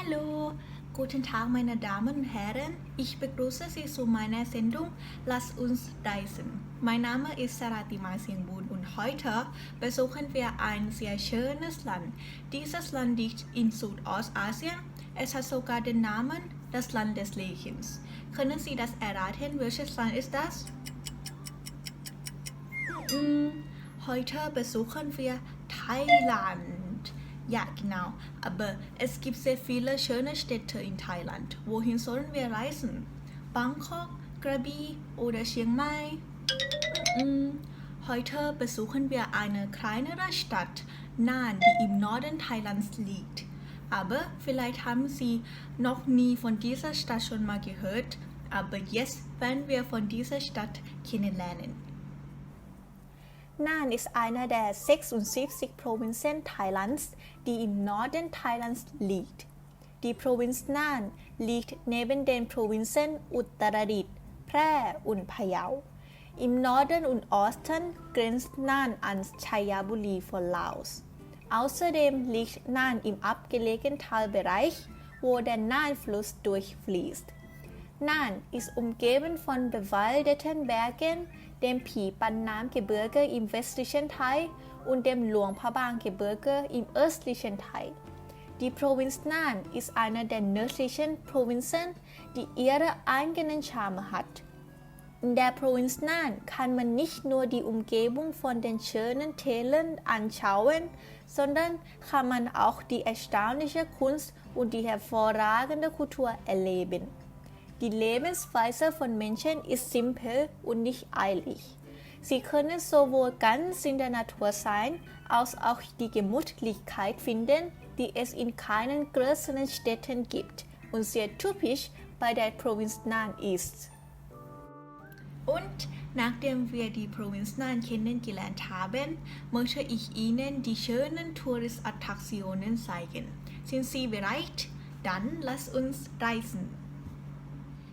Hallo, guten Tag, meine Damen und Herren. Ich begrüße Sie zu meiner Sendung Lass uns reisen. Mein Name ist Saratima Singbun und heute besuchen wir ein sehr schönes Land. Dieses Land liegt in Südostasien. Es hat sogar den Namen das Land des Lächelns. Können Sie das erraten? Welches Land ist das? Heute besuchen wir Thailand. Ja, genau. Aber es gibt sehr viele schöne Städte in Thailand. Wohin sollen wir reisen? Bangkok, Krabi oder Chiang Mai? Heute besuchen wir eine kleinere Stadt, Nan, die im Norden Thailands liegt. Aber vielleicht haben Sie noch nie von dieser Stadt schon mal gehört. Aber jetzt werden wir von dieser Stadt kennenlernen. Nan ist einer der 76 Provinzen Thailands, die im Norden Thailands liegt. Die Provinz Nan liegt neben den Provinzen Uttaradit, Phrae und Phayao. Im Norden und Osten grenzt Nan an Chayaburi von Laos. Außerdem liegt Nan im abgelegenen Talbereich, wo der Nan-Fluss durchfließt. Nan ist umgeben von bewaldeten Bergen, dem Phi Pan Nam Gebirge im westlichen Teil und dem Luang Prabang Gebirge im östlichen Teil. Die Provinz Nan ist eine der nördlichen Provinzen, die ihre eigenen Charme hat. In der Provinz Nan kann man nicht nur die Umgebung von den schönen Tälern anschauen, sondern kann man auch die erstaunliche Kunst und die hervorragende Kultur erleben. Die Lebensweise von Menschen ist simpel und nicht eilig. Sie können sowohl ganz in der Natur sein, als auch die Gemütlichkeit finden, die es in keinen größeren Städten gibt und sehr typisch bei der Provinz Nan ist. Und nachdem wir die Provinz Nan kennengelernt haben, möchte ich Ihnen die schönen Touristattraktionen zeigen. Sind Sie bereit? Dann lasst uns reisen.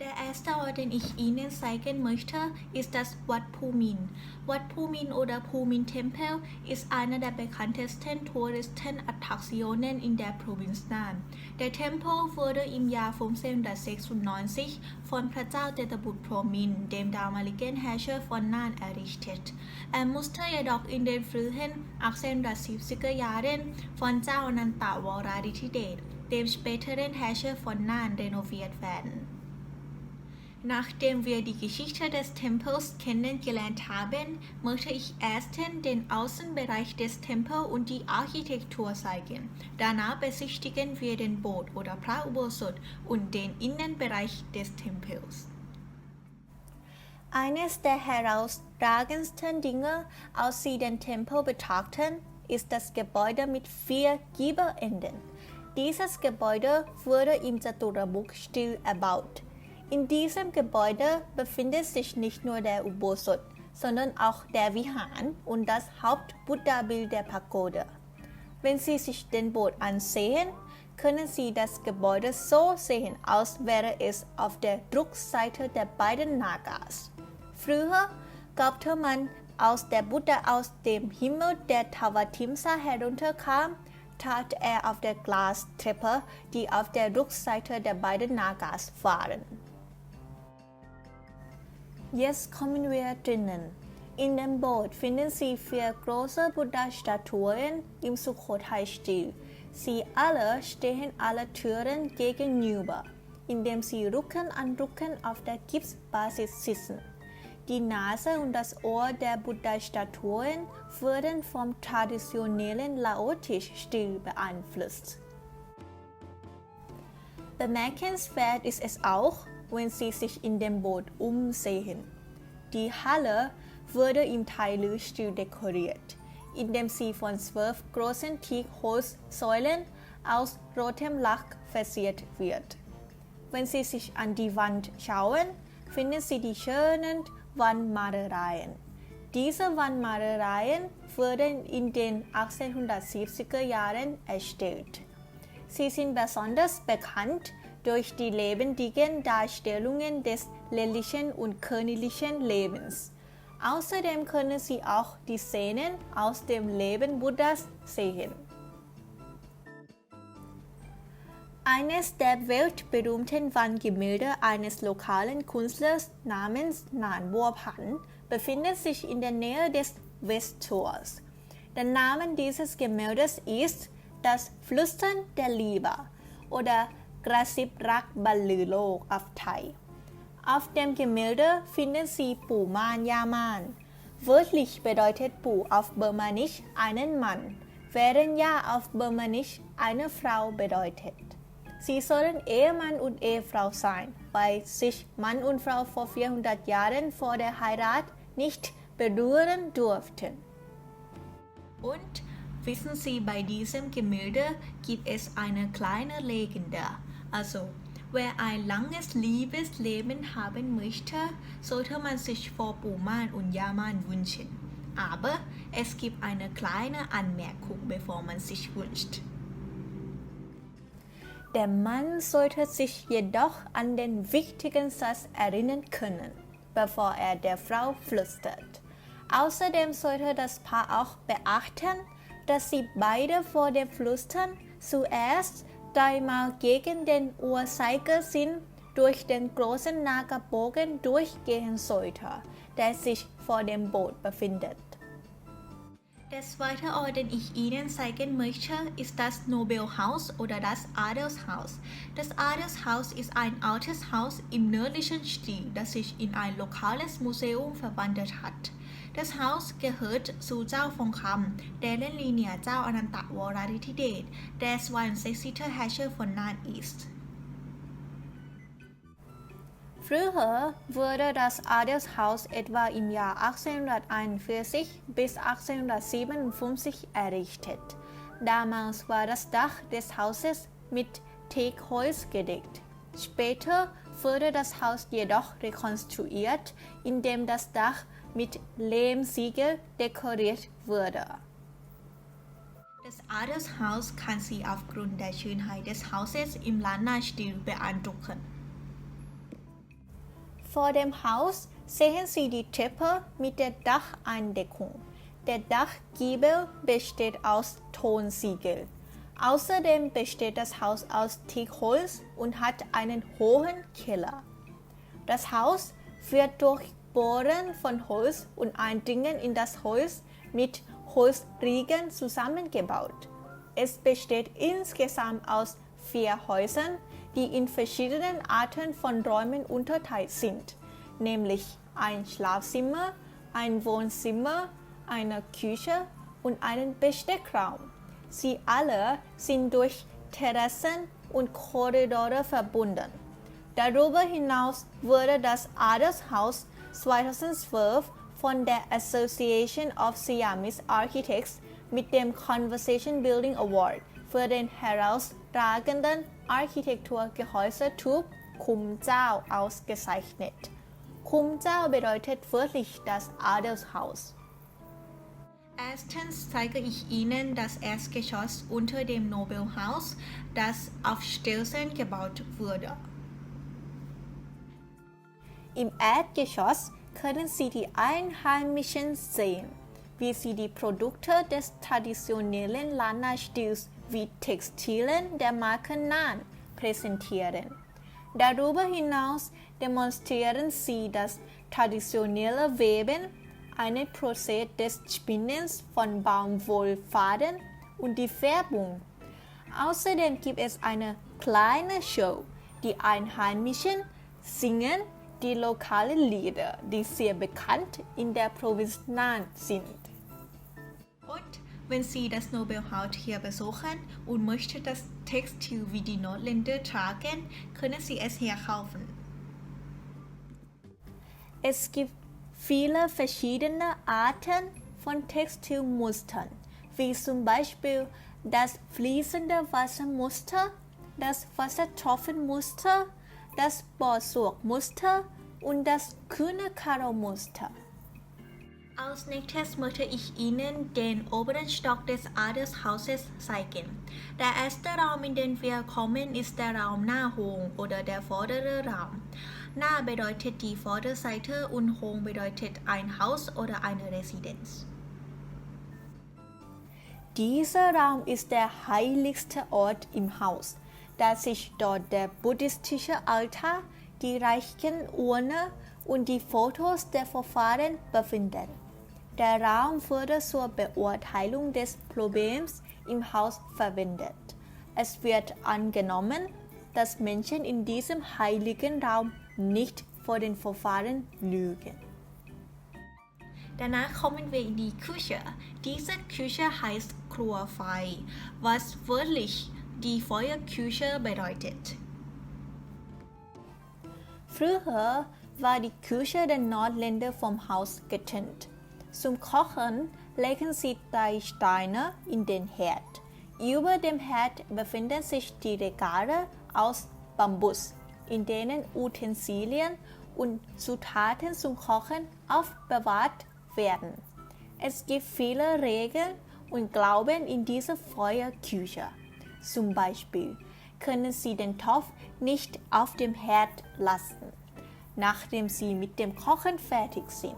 Der erste Ort, den ich Ihnen zeigen möchte, ist das Wat Phú Minh. Wat Phú Minh oder Phú Minh Tempel ist eine der bekanntesten Touristenattraktionen in der Provinz Nan. Der Tempel wurde im Jahr 1596 von Phrachau Tetabut Promin, dem damaligen Herrscher von Nan, errichtet. Er musste jedoch in den frühen 1870er Jahren von Zhao Ananta Wararithidet, dem späteren Herrscher von Nan, renoviert werden. Nachdem wir die Geschichte des Tempels kennengelernt haben, möchte ich erstens den Außenbereich des Tempels und die Architektur zeigen. Danach besichtigen wir den Bod oder Praubosot und den Innenbereich des Tempels. Eines der herausragendsten Dinge, als Sie den Tempel betrachten, ist das Gebäude mit 4 Giebelenden. Dieses Gebäude wurde im Chaturabuk-Stil erbaut. In diesem Gebäude befindet sich nicht nur der Ubosot, sondern auch der Vihan und das Haupt-Buddha-Bild der Pagode. Wenn Sie sich den Bod ansehen, können Sie das Gebäude so sehen, als wäre es auf der Rückseite der beiden Nagas. Früher glaubte man, als der Buddha aus dem Himmel der Tavatimsa herunterkam, tat er auf der Glastreppe, die auf der Rückseite der beiden Nagas waren. Jetzt kommen wir drinnen. In dem Boot finden Sie 4 große Buddha-Statuen im Sukhothai-Stil. Sie alle stehen alle Türen gegenüber, indem sie Rücken an Rücken auf der Gipsbasis sitzen. Die Nase und das Ohr der Buddha-Statuen wurden vom traditionellen Laotisch-Stil beeinflusst. Bemerkenswert ist es auch, wenn Sie sich in dem Boot umsehen. Die Halle wurde im Thai-Lü-Stil dekoriert, indem sie von 12 großen Teakholzsäulen aus rotem Lack verziert wird. Wenn Sie sich an die Wand schauen, finden Sie die schönen Wandmalereien. Diese Wandmalereien wurden in den 1870er Jahren erstellt. Sie sind besonders bekannt durch die lebendigen Darstellungen des ländlichen und königlichen Lebens. Außerdem können Sie auch die Szenen aus dem Leben Buddhas sehen. Eines der weltberühmten Wandgemälde eines lokalen Künstlers namens Nan befindet sich in der Nähe des Westtors. Der Name dieses Gemäldes ist das Flüstern der Liebe oder Grasip Rak Ballu Lok auf Thai. Auf dem Gemälde finden Sie Pu Man Yaman. Wörtlich bedeutet Pu auf Burmanisch einen Mann, während Ja auf Burmanisch eine Frau bedeutet. Sie sollen Ehemann und Ehefrau sein, weil sich Mann und Frau vor 400 Jahren vor der Heirat nicht berühren durften. Und wissen Sie, bei diesem Gemälde gibt es eine kleine Legende. Also, wer ein langes Liebesleben haben möchte, sollte man sich vor Puman und Yaman wünschen. Aber es gibt eine kleine Anmerkung, bevor man sich wünscht. Der Mann sollte sich jedoch an den wichtigen Satz erinnern können, bevor er der Frau flüstert. Außerdem sollte das Paar auch beachten, dass sie beide vor dem Flüstern zuerst dreimal gegen den Uhrzeigersinn durch den großen Nagelbogen durchgehen sollte, der sich vor dem Boot befindet. Der zweite Ort, den ich Ihnen zeigen möchte, ist das Nobelhaus oder das Adelshaus. Das Adelshaus ist ein altes Haus im nördlichen Stil, das sich in ein lokales Museum verwandelt hat. Das Haus gehört zu Zhao Fengkam, deren Linie Zhao Ananta Wararithidet, der 62. Herrscher von Nan ist. Früher wurde das Adelshaus etwa im Jahr 1841 bis 1857 errichtet. Damals war das Dach des Hauses mit Teakholz gedeckt. Später wurde das Haus jedoch rekonstruiert, indem das Dach mit Lehmziegel dekoriert wurde. Das Adelshaus kann Sie aufgrund der Schönheit des Hauses im Lanna-Stil beeindrucken. Vor dem Haus sehen Sie die Treppe mit der Dacheindeckung. Der Dachgiebel besteht aus Tonziegel. Außerdem besteht das Haus aus Teakholz und hat einen hohen Keller. Das Haus wird durch Bohren von Holz und Eindringen in das Holz mit Holzriegeln zusammengebaut. Es besteht insgesamt aus 4 Häusern, die in verschiedenen Arten von Räumen unterteilt sind, nämlich ein Schlafzimmer, ein Wohnzimmer, eine Küche und einen Besteckraum. Sie alle sind durch Terrassen und Korridore verbunden. Darüber hinaus wurde das Adelshaus 2012 von der Association of Siamese Architects mit dem Conversation Building Award für den herausragenden Architekturgehäusetyp Kum Zhao ausgezeichnet. Kum Zhao bedeutet wörtlich das Adelshaus. Erstens zeige ich Ihnen das Erdgeschoss unter dem Nobelhaus, das auf Stelzen gebaut wurde. Im Erdgeschoss können Sie die Einheimischen sehen, wie sie die Produkte des traditionellen Lanna-Stils wie Textilien der Marke Nan präsentieren. Darüber hinaus demonstrieren sie das traditionelle Weben, einen Prozess des Spinnens von Baumwollfaden und die Färbung. Außerdem gibt es eine kleine Show. Die Einheimischen singen die lokalen Lieder, die sehr bekannt in der Provinz Nan sind. Und wenn Sie das Nobelhaus hier besuchen und möchten das Textil wie die Nordländer tragen, können Sie es hier kaufen. Es gibt viele verschiedene Arten von Textilmustern, wie zum Beispiel das fließende Wassermuster, das Wassertropfenmuster, das Bohrsurgmuster und das kühne Karo-Muster. Als nächstes möchte ich Ihnen den oberen Stock des Adelshauses zeigen. Der erste Raum, in den wir kommen, ist der Raum Na Hong oder der vordere Raum. Na bedeutet die Vorderseite und Hong bedeutet ein Haus oder eine Residenz. Dieser Raum ist der heiligste Ort im Haus. da sich dort der buddhistische Altar, die reichen Urne und die Fotos der Vorfahren befinden. Der Raum wurde zur Beurteilung des Problems im Haus verwendet. Es wird angenommen, dass Menschen in diesem heiligen Raum nicht vor den Vorfahren lügen. Danach kommen wir in die Küche. Diese Küche heißt Kruafai, was wörtlich die Feuerküche bedeutet. Früher war die Küche der Nordländer vom Haus getrennt. Zum Kochen legen sie 3 Steine in den Herd. Über dem Herd befinden sich die Regale aus Bambus, in denen Utensilien und Zutaten zum Kochen aufbewahrt werden. Es gibt viele Regeln und Glauben in dieser Feuerküche. Zum Beispiel können Sie den Topf nicht auf dem Herd lassen, nachdem Sie mit dem Kochen fertig sind.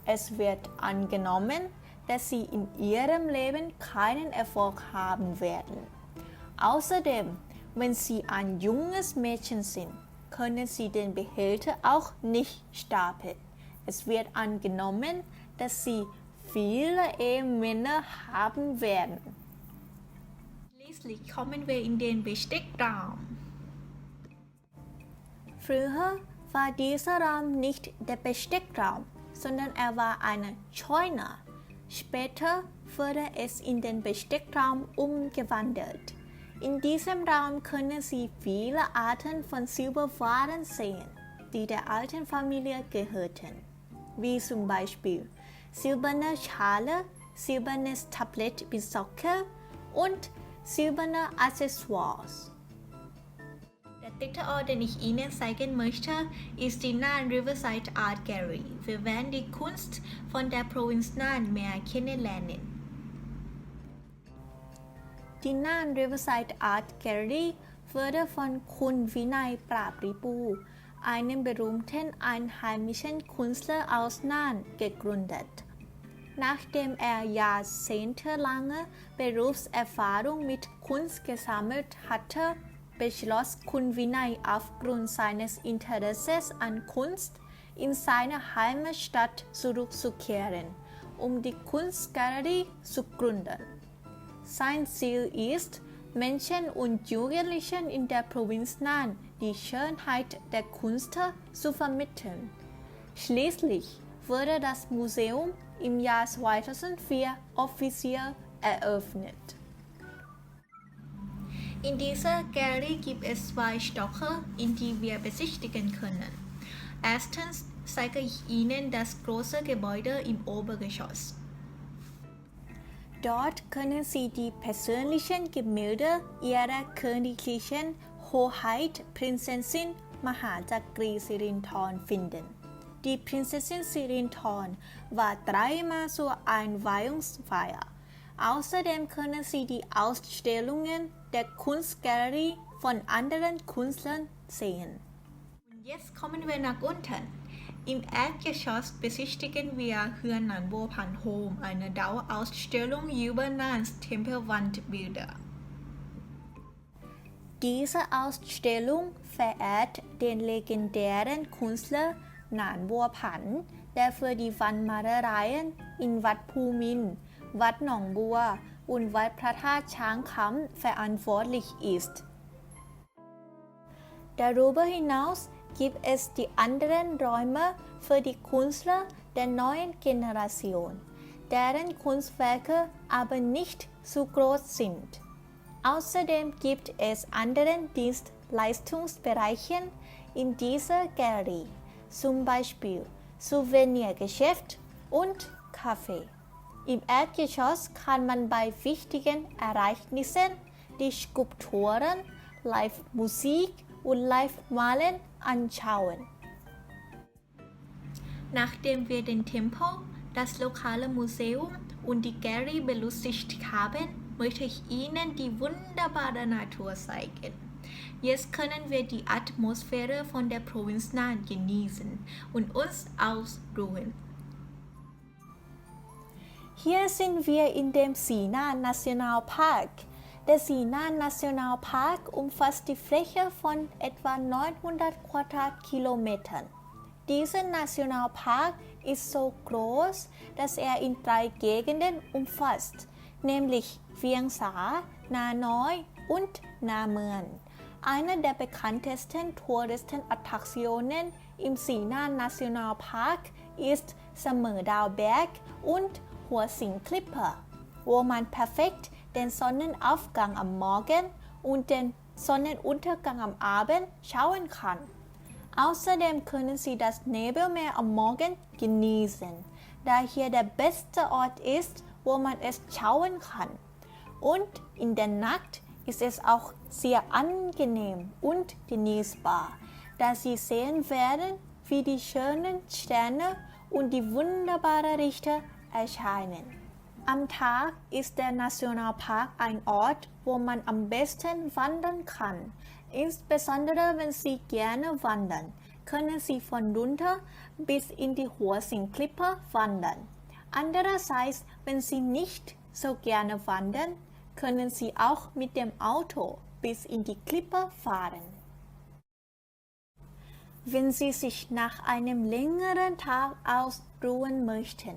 Es wird angenommen, dass Sie in Ihrem Leben keinen Erfolg haben werden. Außerdem, wenn Sie ein junges Mädchen sind, können Sie den Behälter auch nicht stapeln. Es wird angenommen, dass Sie viele Ehemänner haben werden. Schließlich kommen wir in den Bestickraum. Früher war dieser Raum nicht der Bestickraum, sondern er war eine Scheune. Später wurde es in den Bestickraum umgewandelt. In diesem Raum können Sie viele Arten von Silberwaren sehen, die der alten Familie gehörten, wie zum Beispiel silberne Schale, silbernes Tablett mit Sockel und silberne Accessoires. Der dritte Ort, den ich Ihnen zeigen möchte, ist die Nan Riverside Art Gallery. Wir werden die Kunst von der Provinz Nan mehr kennenlernen. Die Nan Riverside Art Gallery wurde von Kun Vinay Prapripu, einem berühmten einheimischen Künstler aus Nan, gegründet. Nachdem er jahrzehntelange Berufserfahrung mit Kunst gesammelt hatte, beschloss Kun Vinay aufgrund seines Interesses an Kunst in seine Heimatstadt zurückzukehren, um die Kunstgalerie zu gründen. Sein Ziel ist, Menschen und Jugendlichen in der Provinz Nan die Schönheit der Kunst zu vermitteln. Schließlich wurde das Museum im Jahr 2004 offiziell eröffnet. In dieser Galerie gibt es 2 Stockwerke, in die wir besichtigen können. Erstens zeige ich Ihnen das große Gebäude im Obergeschoss. Dort können Sie die persönlichen Gemälde Ihrer königlichen Hoheit Prinzessin Mahachakri Sirinthorn finden. Die Prinzessin Sirinthorn war 3-mal zur Einweihungsfeier. Außerdem können Sie die Ausstellungen der Kunstgalerie von anderen Künstlern sehen. Und jetzt kommen wir nach unten. Im Erdgeschoss besichtigen wir Nan Bopan Home, eine Dauerausstellung über Nans Tempelwandbilder. Diese Ausstellung verehrt den legendären Künstler Nan Bopan, der für die Wandmalereien in Wat Phu Min, Wat Nong Bua und Wat Prathat Chang Kham verantwortlich ist. Darüber hinaus gibt es die anderen Räume für die Künstler der neuen Generation, deren Kunstwerke aber nicht zu groß sind. Außerdem gibt es andere Dienstleistungsbereiche in dieser Galerie, zum Beispiel Souvenirgeschäft und Café. Im Erdgeschoss kann man bei wichtigen Ereignissen die Skulpturen, Live-Musik und Live-Malen anschauen. Nachdem wir den Tempel, das lokale Museum und die Galerie belustigt haben, möchte ich Ihnen die wunderbare Natur zeigen. Jetzt können wir die Atmosphäre von der Provinz Nan genießen und uns ausruhen. Hier sind wir in dem Sina National Park. Der Sinan Nationalpark umfasst die Fläche von etwa 900 Quadratkilometern. Dieser Nationalpark ist so groß, dass er in 3 Gegenden umfasst, nämlich Vieng Sa, Na Noi und Na Mueang. Eine der bekanntesten Touristenattraktionen im Sinan Nationalpark ist Samerdao-Berg und Hua-Sing-Klippe, wo man perfekt den Sonnenaufgang am Morgen und den Sonnenuntergang am Abend schauen kann. Außerdem können Sie das Nebelmeer am Morgen genießen, da hier der beste Ort ist, wo man es schauen kann. Und in der Nacht ist es auch sehr angenehm und genießbar, da Sie sehen werden, wie die schönen Sterne und die wunderbaren Lichter erscheinen. Am Tag ist der Nationalpark ein Ort, wo man am besten wandern kann. Insbesondere wenn Sie gerne wandern, können Sie von runter bis in die Hua-Sing-Klippe wandern. Andererseits, wenn Sie nicht so gerne wandern, können Sie auch mit dem Auto bis in die Klippe fahren. Wenn Sie sich nach einem längeren Tag ausruhen möchten,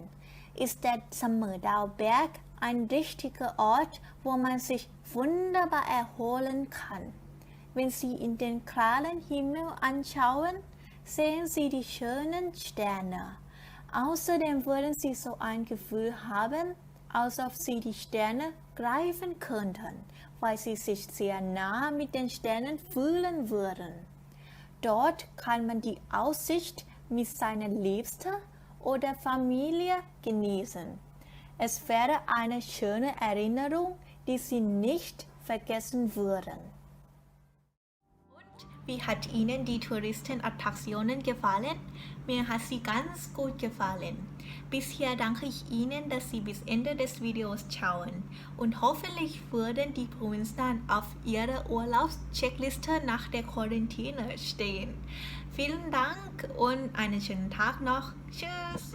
ist der Samerdao-Berg ein richtiger Ort, wo man sich wunderbar erholen kann. Wenn Sie in den klaren Himmel anschauen, sehen Sie die schönen Sterne. Außerdem würden Sie so ein Gefühl haben, als ob Sie die Sterne greifen könnten, weil Sie sich sehr nah mit den Sternen fühlen würden. Dort kann man die Aussicht mit seiner Liebsten oder Familie genießen. Es wäre eine schöne Erinnerung, die Sie nicht vergessen würden. Und wie hat Ihnen die Touristenattraktionen gefallen? Mir hat sie ganz gut gefallen. Bisher danke ich Ihnen, dass Sie bis Ende des Videos schauen und hoffentlich würden die Provinz Nan auf Ihrer Urlaubscheckliste nach der Quarantäne stehen. Vielen Dank und einen schönen Tag noch. Tschüss!